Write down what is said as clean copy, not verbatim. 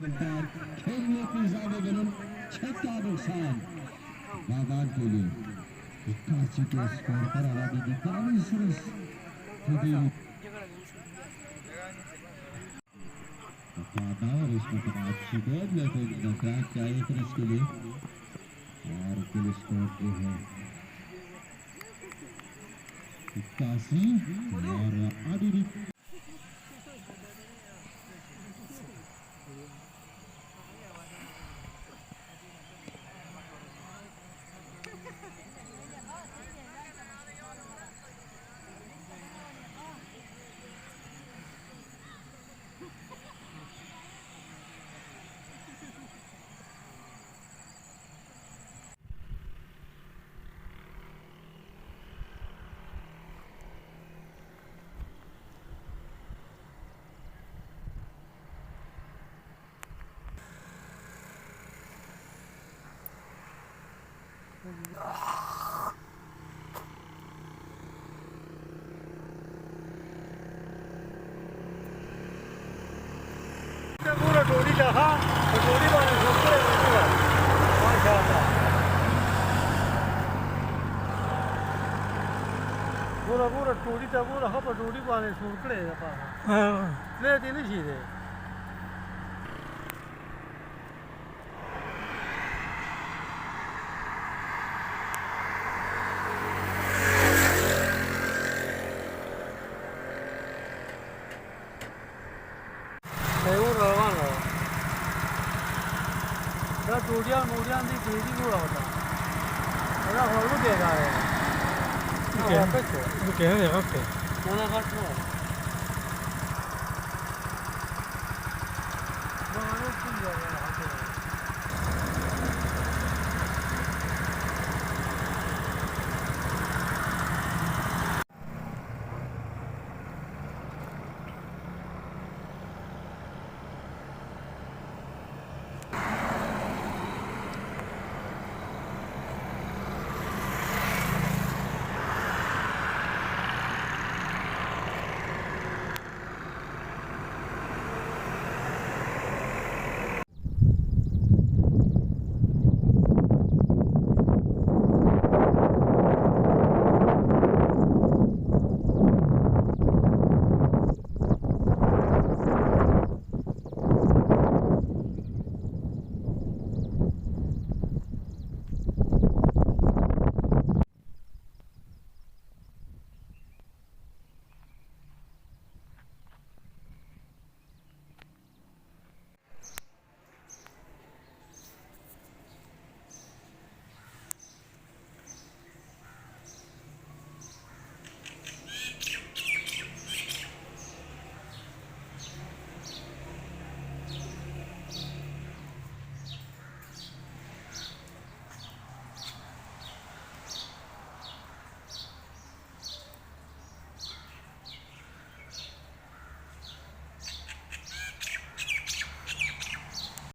पर खेलने की ज्यादा गलत छक्का नुकसान बागान के लिए 81 के स्कोर पर आबादी की काफी सरस और इसमें अच्छी बॉल लेकिन क्रैक चाहिए फिर इसके लिए और कुल स्कोर जो है 81 और आधी पूरा डोरी रहा तो डोरी वाले माशाल्लाह पूरा पूरा टोरी था पूरा हाँ पर डोरी वाले सुरकड़े ले दिन चीज़े टूटिया मूटिया की चीज ही पूरा होता है और भी देगा है